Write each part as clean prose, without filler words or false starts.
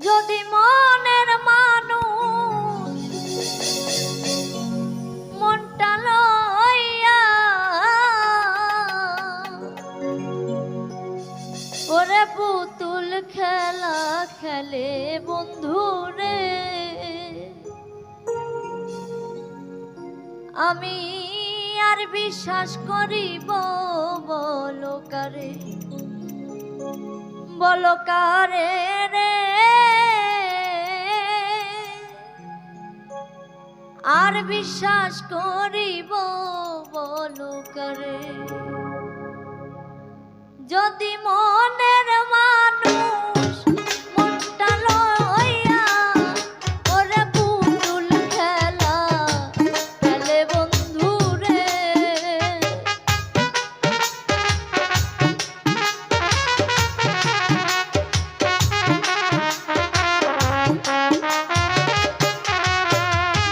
যদি মনের মানুষ মনটা লইয়া ওরে পুতুল খেলা খেলে বন্ধুরে, আমি আর বিশ্বাস করিব বলো কারে, বলো কারে রে, আর বিশ্বাস করিব বলো কারে। যদি মনের মানুষ মনটা লইয়া ওরে পুতুল খেলা খেলে বন্ধুরে,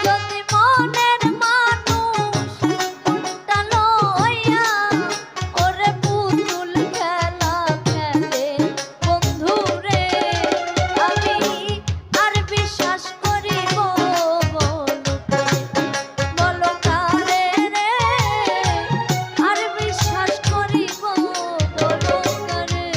যদি মনের মানুষ মনটা লইয়া ওরে পুতুল খেলা খেলে বন্ধুরে, আমি আর বিশ্বাস করিব বলো কারে রে, আর বিশ্বাস করিব বলো কারে।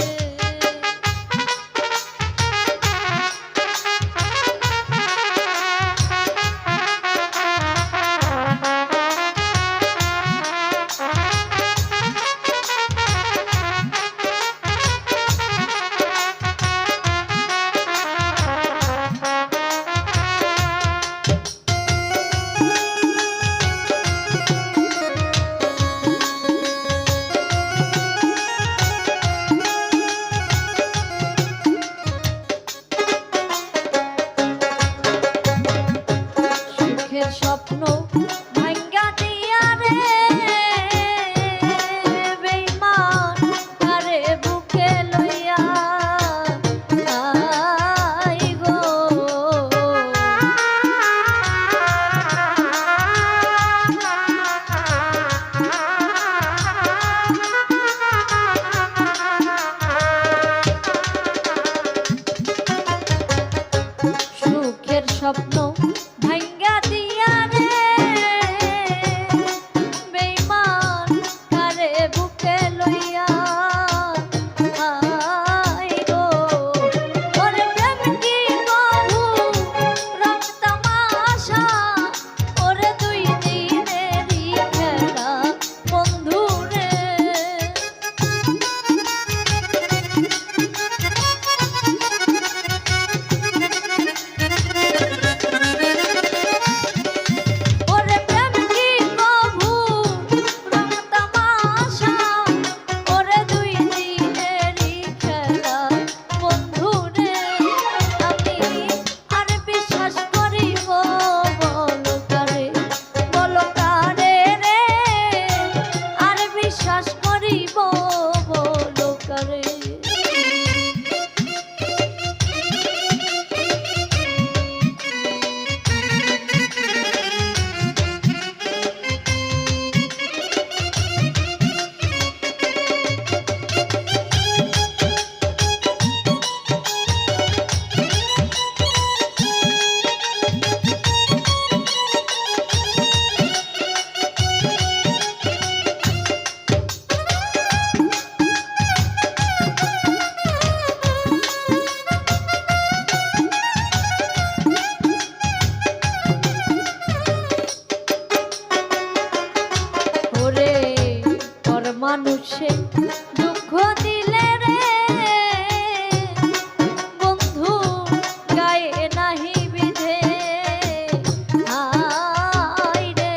সুখের স্বপ্ন ভাঙ্গা দিয়া রে বেঈমান কারে বুকে লইয়া আই গো, সুখের স্বপ্ন ভাঙ্গা দিয়া রে বেঈমান কারে বুকে লইয়া আই গো, ওরে প্রেম কি কহু রং তামাশা, ওরে দুই দিনেরই খেলা বন্ধুরে, ওরে প্রেম কি কহু রং তামাশা, ওরে দুই দিনেরই খেলা বন্ধুরে, আমি আর বিশ্বাস করিব বলো কারে, বলো কারে রে, আর বিশ্বাস করিব বলো কারে। ওরে পর মানুষে দুঃখ দিলে রে বন্ধু গায়ে নাহি বিধে আই রে,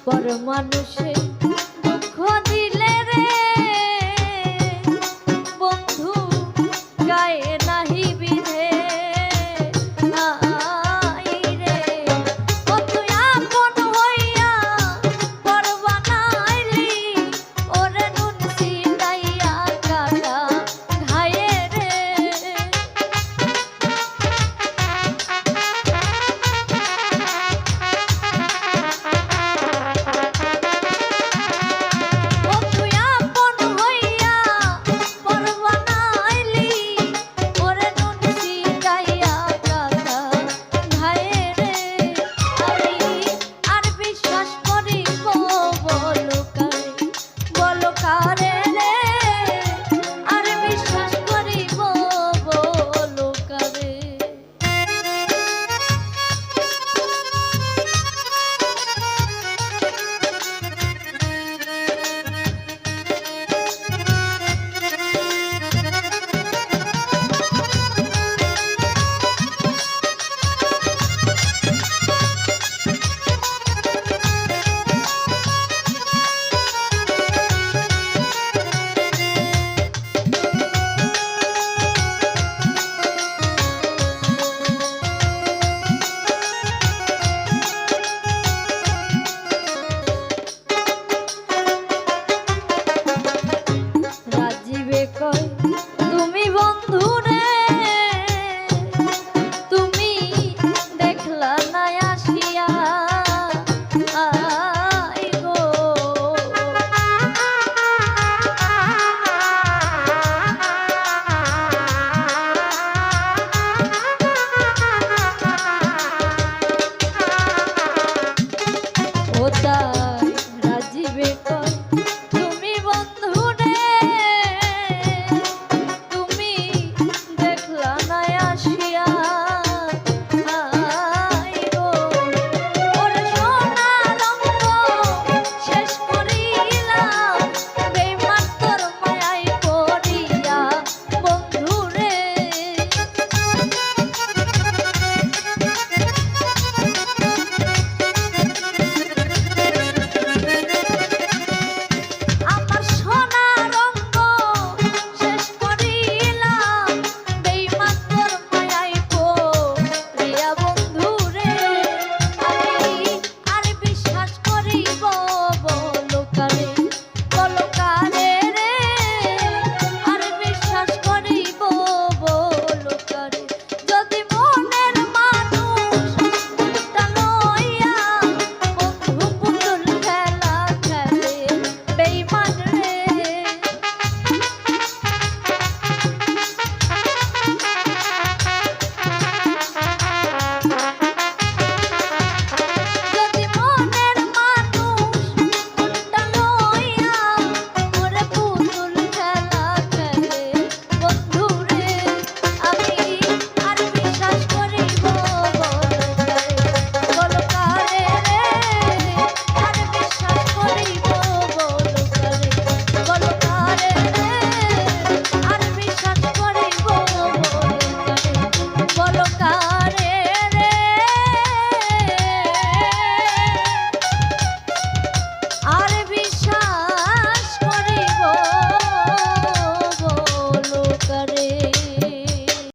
পর মানুষে